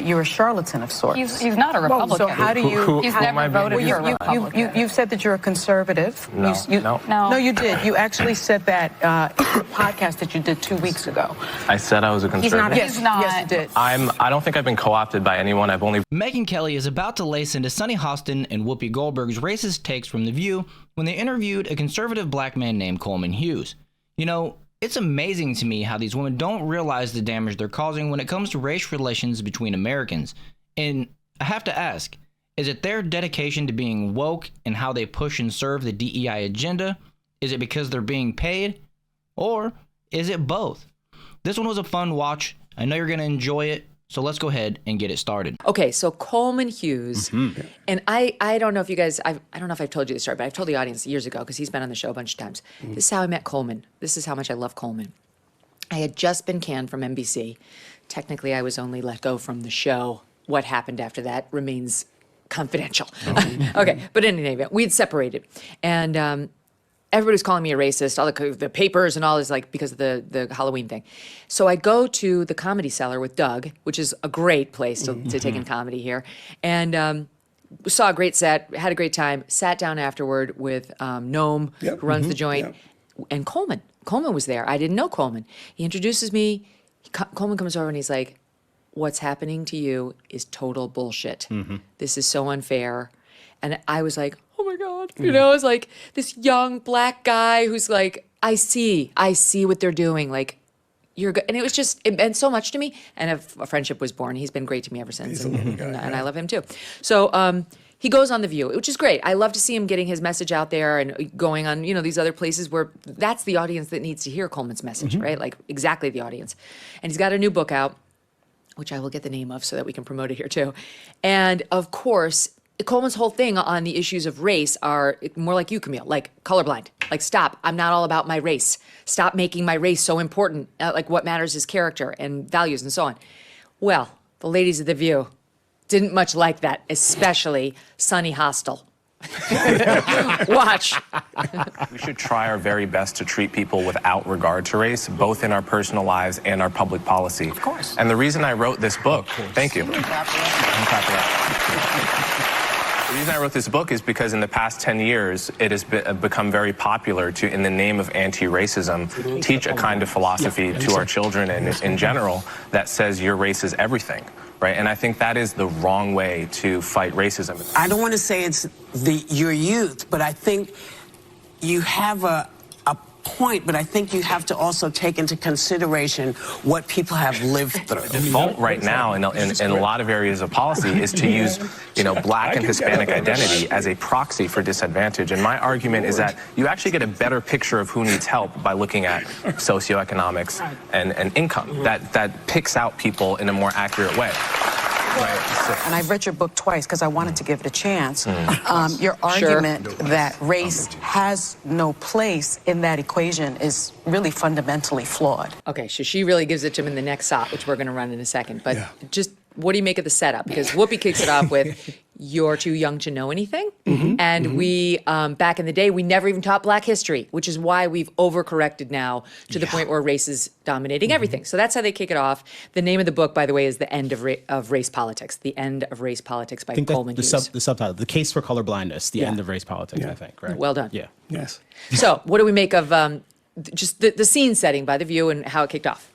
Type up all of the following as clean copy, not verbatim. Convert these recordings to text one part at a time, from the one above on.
You're a charlatan of sorts. He's not a Republican. So how do you... He's never voted for a Republican. You said that you're a conservative. No, No, you did. You actually said that in a podcast that you did 2 weeks ago. I said I was a conservative. He's not. Yes, you did. I don't think I've been co-opted by anyone. I've only... Megyn Kelly is about to lace into Sunny Hostin and Whoopi Goldberg's racist takes from The View when they interviewed a conservative black man named Coleman Hughes. You know, it's amazing to me how these women don't realize the damage they're causing when it comes to race relations between Americans. And I have to ask, is it their dedication to being woke and how they push and serve the DEI agenda? Is it because they're being paid? Or is it both? This one was a fun watch. I know you're going to enjoy it. So let's go ahead and get it started. Okay, so Coleman Hughes, and I don't know if you guys, I don't know if I've told you this story, but I've told the audience years ago because he's been on the show a bunch of times. This is how I met Coleman. This is how much I love Coleman. I had just been canned from NBC. Technically, I was only let go from the show. What happened after that remains confidential. Okay, but in any event, we'd separated. And everybody was calling me a racist, all the papers and all this, like, because of the Halloween thing. So I go to the Comedy Cellar with Doug, which is a great place to take in comedy here, and saw a great set, had a great time, sat down afterward with Noam, who runs the joint, and Coleman. Coleman was there. I didn't know Coleman. He introduces me. Coleman comes over and he's like, "What's happening to you is total bullshit. This is so unfair." And I was like, oh my God. You know, it's like this young black guy who's like, I see what they're doing. Like, you're good. And it was just, it meant so much to me. And a friendship was born. He's been great to me ever since. And I love him too. So he goes on The View, which is great. I love to see him getting his message out there and going on, you know, these other places where that's the audience that needs to hear Coleman's message, right? Like exactly the audience. And he's got a new book out, which I will get the name of so that we can promote it here too. And of course, Coleman's whole thing on the issues of race are more like you, Camille, like colorblind. Like, stop, I'm not all about my race. Stop making my race so important. Like, what matters is character and values and so on. Well, the ladies of The View didn't much like that, especially Sunny Hostin. Watch. We should try our very best to treat people without regard to race, both in our personal lives and our public policy. Of course. And the reason I wrote this book, thank you. The reason I wrote this book is because in the past 10 years, it has become very popular to, in the name of anti-racism, teach a kind of philosophy to our children and in general that says your race is everything, right? And I think that is the wrong way to fight racism. I don't want to say it's your youth, but I think you have a point, but I think you have to also take into consideration what people have lived through. The default right now in a lot of areas of policy is to use, you know, black and Hispanic identity as a proxy for disadvantage. And my argument is that you actually get a better picture of who needs help by looking at socioeconomics and income. That picks out people in a more accurate way. Right. So, And I've read your book twice because I wanted to give it a chance. Your argument that race has no place in that equation is really fundamentally flawed. Okay, so she really gives it to him in the next shot, which we're going to run in a second. But just what do you make of the setup? Because Whoopi kicks it off with, "You're too young to know anything." And we, back in the day, we never even taught black history, which is why we've overcorrected now to the point where race is dominating everything. So that's how they kick it off. The name of the book, by the way, is The End of Race Politics. The End of Race Politics by Coleman Hughes. The subtitle, The Case for Colorblindness, The End of Race Politics, I think, right? Well done. Yeah. Yes. So what do we make of just the scene setting by The View and how it kicked off?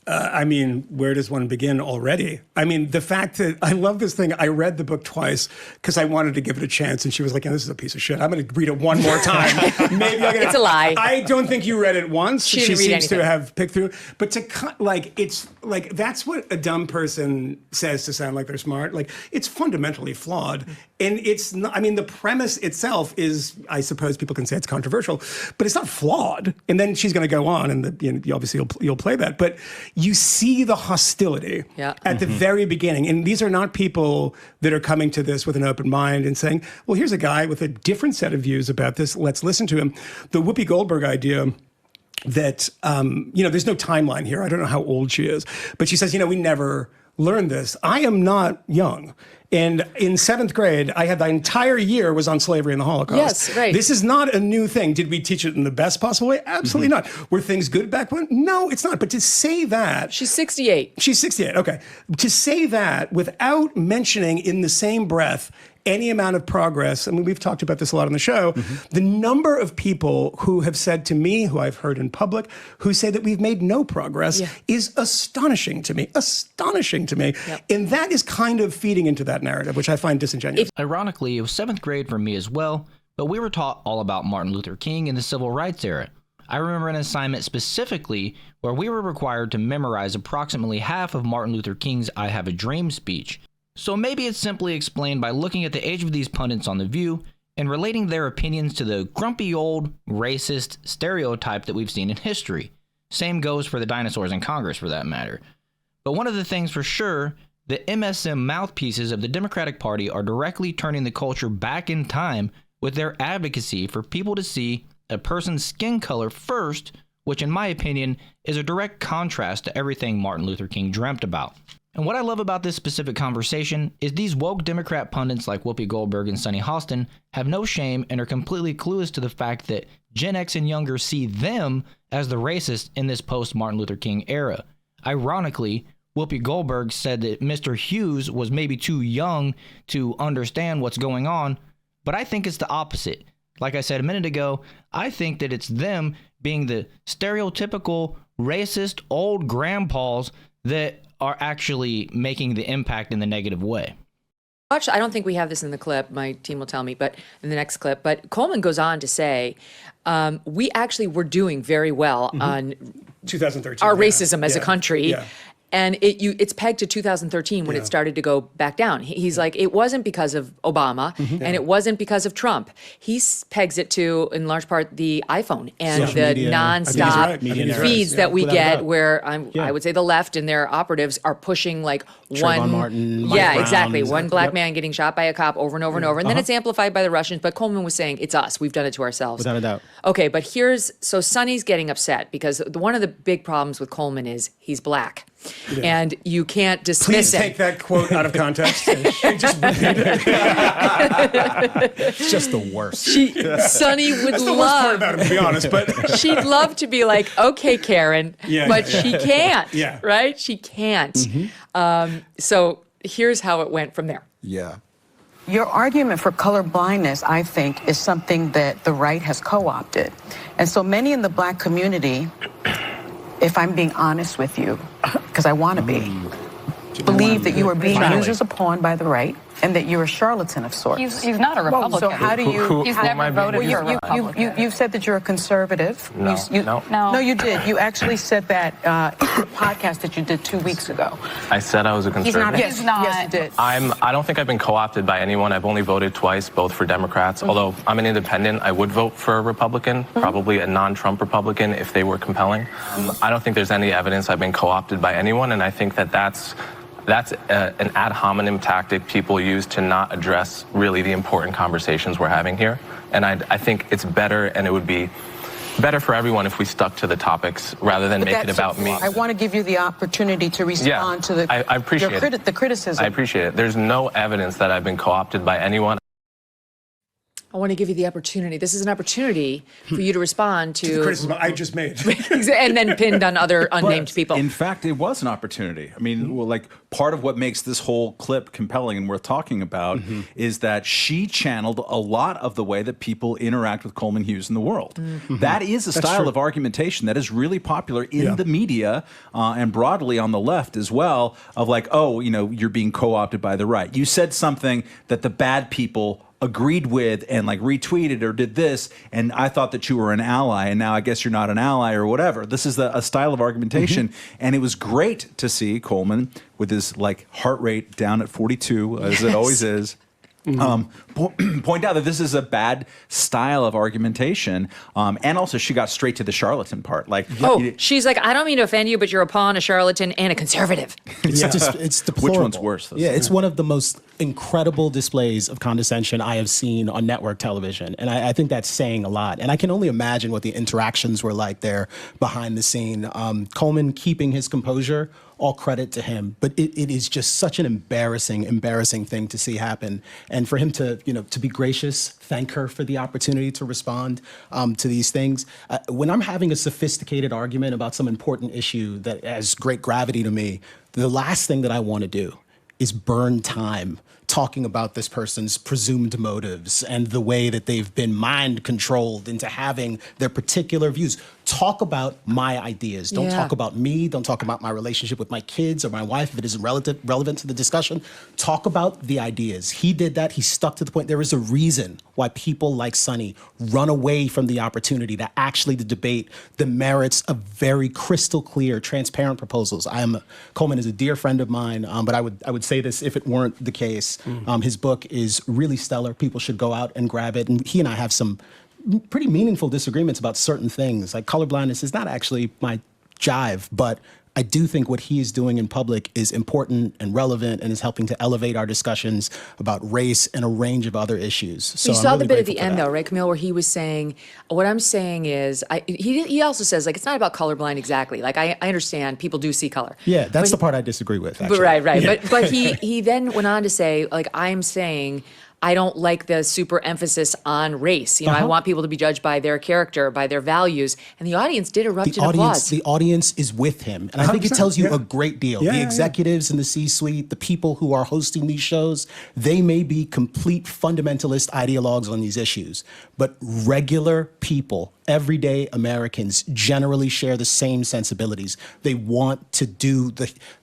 I mean, where does one begin already? I mean, the fact that I love this thing. I read the book twice because I wanted to give it a chance, and she was like, "Yeah, this is a piece of shit. I'm going to read it one more time. Maybe I'm gonna." It's a lie. I don't think you read it once. She didn't read seems anything. to have picked through, but to cut like it's like that's what a dumb person says to sound like they're smart. Like it's fundamentally flawed, and it's not. I mean, the premise itself is, I suppose people can say it's controversial, but it's not flawed. And then she's going to go on, and you obviously you'll play that, but you see the hostility at the very beginning. And these are not people that are coming to this with an open mind and saying, well, here's a guy with a different set of views about this. Let's listen to him. The Whoopi Goldberg idea that, there's no timeline here. I don't know how old she is. But she says, we never learned this. I am not young. And in 7th grade, I had the entire year was on slavery and the Holocaust. Yes, right. This is not a new thing. Did we teach it in the best possible way? Absolutely not. Were things good back when? No, it's not. But to say that... She's 68. She's 68, okay. To say that without mentioning in the same breath any amount of progress, I mean, we've talked about this a lot on the show, the number of people who have said to me, who I've heard in public, who say that we've made no progress is astonishing to me, Yep. And that is kind of feeding into that narrative, which I find disingenuous. Ironically, it was 7th grade for me as well, but we were taught all about Martin Luther King and the Civil Rights era. I remember an assignment specifically where we were required to memorize approximately half of Martin Luther King's I Have a Dream speech. So maybe it's simply explained by looking at the age of these pundits on The View and relating their opinions to the grumpy old racist stereotype that we've seen in history. Same goes for the dinosaurs in Congress, for that matter. But one of the things for sure, the MSM mouthpieces of the Democratic Party are directly turning the culture back in time with their advocacy for people to see a person's skin color first, which in my opinion is a direct contrast to everything Martin Luther King dreamt about. And what I love about this specific conversation is these woke Democrat pundits like Whoopi Goldberg and Sunny Hostin have no shame and are completely clueless to the fact that Gen X and younger see them as the racists in this post-Martin Luther King era. Ironically, Whoopi Goldberg said that Mr. Hughes was maybe too young to understand what's going on, but I think it's the opposite. Like I said a minute ago, I think that it's them being the stereotypical racist old grandpas that are actually making the impact in the negative way. I don't think we have this in the clip. My team will tell me, but in the next clip. But Coleman goes on to say, we actually were doing very well on 2013, our racism as a country. Yeah. And it's pegged to 2013 when it started to go back down. He's like, it wasn't because of Obama and it wasn't because of Trump. He pegs it to, in large part, the iPhone and Social the media. nonstop feeds that we get where I would say the left and their operatives are pushing like Trayvon Martin, Mike yeah, Brown, exactly. One black Yep. man getting shot by a cop over and over and over. And then it's amplified by the Russians. But Coleman was saying, it's us. We've done it to ourselves. Without a doubt. Okay, but so Sunny's getting upset because one of the big problems with Coleman is he's black. And you can't dismiss Please him. take that quote out of context and just repeat it. It's just the worst. Sunny would That's the worst part love. about it, to be honest. But She'd love to be like, okay, Karen, but she can't. Yeah. Right? She can't. So here's how it went from there. Yeah. Your argument for color blindness, I think, is something that the right has co-opted. And so many in the black community, if I'm being honest with you, because I want to be, believe that you are being used as a pawn by the right and that you're a charlatan of sorts. He's not a Republican. So how do you... He's who am I never being voted used for as? a Republican. You said that you're a conservative. No, no. No, you did. You actually said that in the podcast that you did 2 weeks ago. I said I was a conservative. Yes, yes, you did. I don't think I've been co-opted by anyone. I've only voted twice, both for Democrats. Although I'm an independent, I would vote for a Republican, probably a non-Trump Republican if they were compelling. I don't think there's any evidence I've been co-opted by anyone, and I think that that's an ad hominem tactic people use to not address really the important conversations we're having here. And I think it's better, and it would be better for everyone if we stuck to the topics rather than make it about me. I want to give you the opportunity to respond to the, I appreciate the criticism. I appreciate it. There's no evidence that I've been co-opted by anyone. I want to give you the opportunity. This is an opportunity for you to respond to the criticism I just made. and then pinned on other unnamed people. In fact, it was an opportunity. I mean, well, like part of what makes this whole clip compelling and worth talking about is that she channeled a lot of the way that people interact with Coleman Hughes in the world. That is a style of argumentation that is really popular in the media and broadly on the left as well, of like, oh, you know, you're being co-opted by the right. You said something that the bad people agreed with and like retweeted or did this, and I thought that you were an ally, and now I guess you're not an ally or whatever. This is a style of argumentation, and it was great to see Coleman with his like heart rate down at 42, as it always is. Point out that this is a bad style of argumentation, and also she got straight to the charlatan part. Like, she's like, I don't mean to offend you, but you're a pawn, a charlatan, and a conservative. It's deplorable. Which one's worse? Yeah, it's one of the most incredible displays of condescension I have seen on network television, and I think that's saying a lot. And I can only imagine what the interactions were like there behind the scene. Coleman keeping his composure all credit to him. But it is just such an embarrassing thing to see happen. And for him to, to be gracious, thank her for the opportunity to respond to these things. When I'm having a sophisticated argument about some important issue that has great gravity to me, the last thing that I want to do is burn time talking about this person's presumed motives and the way that they've been mind controlled into having their particular views. Talk about my ideas. Don't talk about me. Don't talk about my relationship with my kids or my wife if it isn't relevant to the discussion. Talk about the ideas. He did that. He stuck to the point. There is a reason why people like Sunny run away from the opportunity to actually debate the merits of very crystal clear, transparent proposals. Coleman is a dear friend of mine, but I would say this if it weren't the case. His book is really stellar. People should go out and grab it. And he and I have some pretty meaningful disagreements about certain things. Like colorblindness is not actually my jive, but I do think what he is doing in public is important and relevant and is helping to elevate our discussions about race and a range of other issues. So you saw really the bit at the grateful for end, that. though, right, Camille, where he was saying, what I'm saying is, he also says, like, it's not about colorblind exactly. Like, I understand people do see color. Yeah, that's But the part I disagree with, actually. Right. Yeah. But he then went on to say, like, I'm saying I don't like the super emphasis on race. I want people to be judged by their character, by their values. And the audience did erupt in applause. The audience is with him. And I think it 100%, tells you yeah. a great deal. Yeah, the yeah, executives in the C-suite, the people who are hosting these shows, they may be complete fundamentalist ideologues on these issues. But regular people, everyday Americans, generally share the same sensibilities. They want to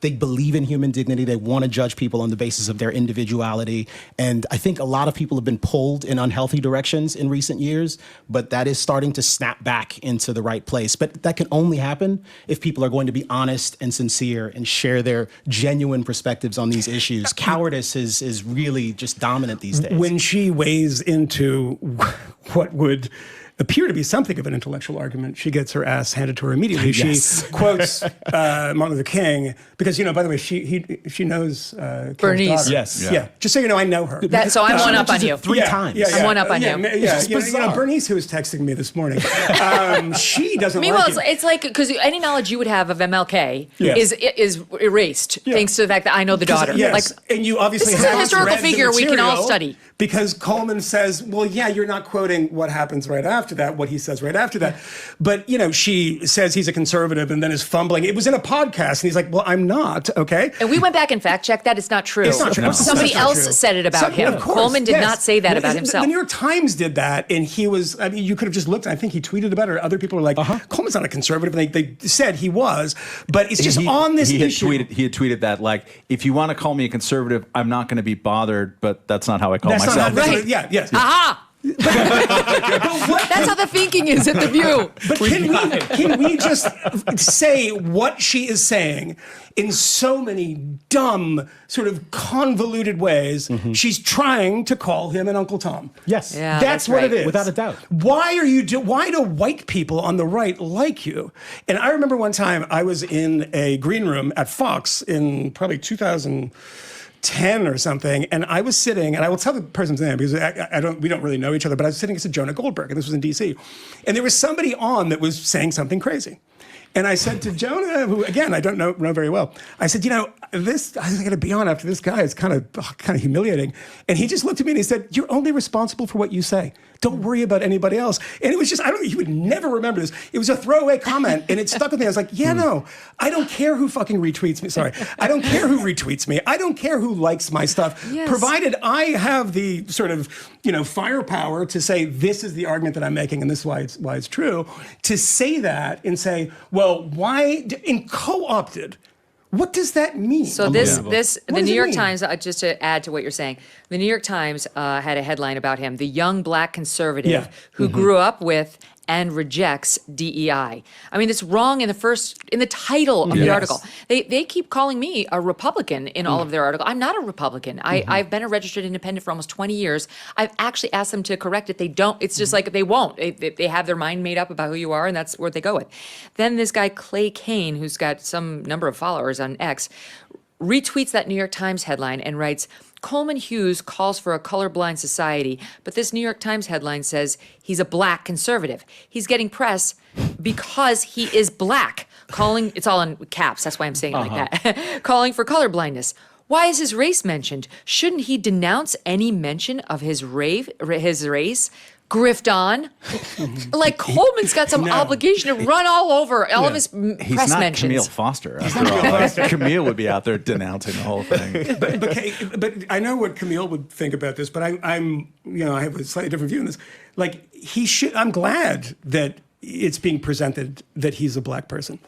they believe in human dignity. They want to judge people on the basis of their individuality. And I think a lot of people have been pulled in unhealthy directions in recent years, but that is starting to snap back into the right place. But that can only happen if people are going to be honest and sincere and share their genuine perspectives on these issues. Cowardice is really just dominant these days. When she weighs into what would appear to be something of an intellectual argument, she gets her ass handed to her immediately. Yes. She quotes Martin Luther King because, by the way, she knows King's Bernice. daughter. Yes. Yeah. Just so you know, I know her. So I'm one up on you. Three times. I'm one up on you. Yeah, It's bizarre. Bernice, who was texting me this morning, she doesn't Meanwhile, like it's like, because any knowledge you would have of MLK Yes. is erased thanks to the fact that I know the daughter. Yes, Like, and you obviously this is a haven't historical read the figure we can all material study. Because Coleman says, well, yeah, you're not quoting what happens right after that, what he says right after that. But, she says he's a conservative and then is fumbling. It was in a podcast, and he's like, well, I'm not, okay? And we went back and fact-checked that. It's not true. It's not true. No. Somebody That's not else true. said it about him. Of course, Coleman did yes. not say that Well, about himself. The New York Times did that, and he was, you could have just looked, and I think he tweeted about it, or other people were like, Coleman's not a conservative, and they said he was, but it's just on this issue. He had tweeted that, like, if you want to call me a conservative, I'm not going to be bothered, but that's not how I call myself. Not, Right. Yeah, yes. Aha! That's how the thinking is at the View. But can we just say what she is saying in so many dumb, sort of convoluted ways? She's trying to call him an Uncle Tom. Yes. Yeah, That's what right. it is. Without a doubt. Why do white people on the right like you? And I remember one time I was in a green room at Fox in probably 2010 or something, and I was sitting, and I will tell the person's name because we don't really know each other, but I was sitting next to Jonah Goldberg, and this was in DC, and there was somebody on that was saying something crazy. And I said to Jonah, who again I don't know very well, I said, this I got to be on after this guy is kind of humiliating. And he just looked at me and he said, "You're only responsible for what you say. Don't worry about anybody else." And it was just, you would never remember this. It was a throwaway comment, and it stuck with me. I was like, no, I don't care who fucking retweets me. Sorry, I don't care who retweets me. I don't care who likes my stuff, Yes. provided I have the sort of firepower to say this is the argument that I'm making, and this is why it's true. To say that and say, well, why in co-opted? What does that mean? So the does New it York mean? Times, just to add to what you're saying, the New York Times had a headline about him, the young black conservative who grew up with and rejects DEI. I mean, it's wrong in the title of the article. They keep calling me a Republican in all of their articles. I'm not a Republican. I've been a registered independent for almost 20 years. I've actually asked them to correct it. They don't. It's just like they won't. They have their mind made up about who you are, and that's what they go with. Then this guy, Clay Kane, who's got some number of followers on X, retweets that New York Times headline and writes, Coleman Hughes calls for a colorblind society, but this New York Times headline says he's a black conservative. He's getting press because he is black. Calling, it's all in caps, that's why I'm saying it like that. Calling for colorblindness. Why is his race mentioned? Shouldn't he denounce any mention of his race? Grift on. Like Coleman's got some obligation to run all over all of his He's press not mentions. Camille Foster. After all. Like, Camille would be out there denouncing the whole thing. But I know what Camille would think about this, but I'm I have a slightly different view on this. Like I'm glad that it's being presented that he's a black person.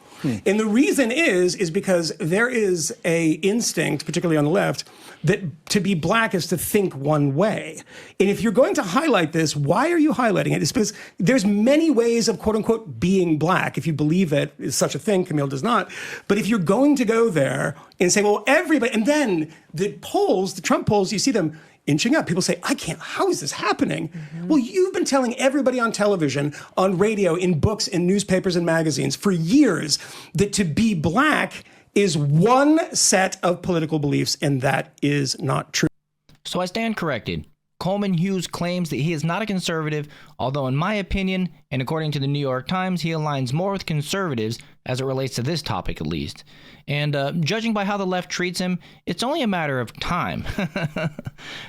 And the reason is because there is a instinct, particularly on the left, that to be black is to think one way. And if you're going to highlight this, why are you highlighting it? It's because there's many ways of quote unquote being black. If you believe that is such a thing, Camille does not. But if you're going to go there and say, well, everybody, and then the polls, the Trump polls, you see them inching up. People say, how is this happening? Well, you've been telling everybody on television, on radio, in books, in newspapers and magazines for years that to be black is one set of political beliefs, and that is not true. So I stand corrected. Coleman Hughes claims that he is not a conservative, although in my opinion, and according to the New York Times, he aligns more with conservatives as it relates to this topic at least. And judging by how the left treats him, it's only a matter of time.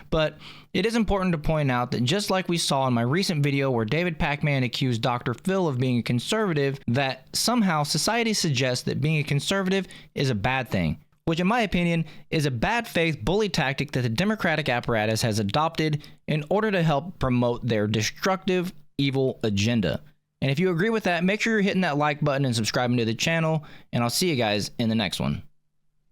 But it is important to point out that just like we saw in my recent video where David Pacman accused Dr. Phil of being a conservative, that somehow society suggests that being a conservative is a bad thing, which in my opinion is a bad faith bully tactic that the Democratic apparatus has adopted in order to help promote their destructive, evil agenda. And if you agree with that, make sure you're hitting that like button and subscribing to the channel, and I'll see you guys in the next one.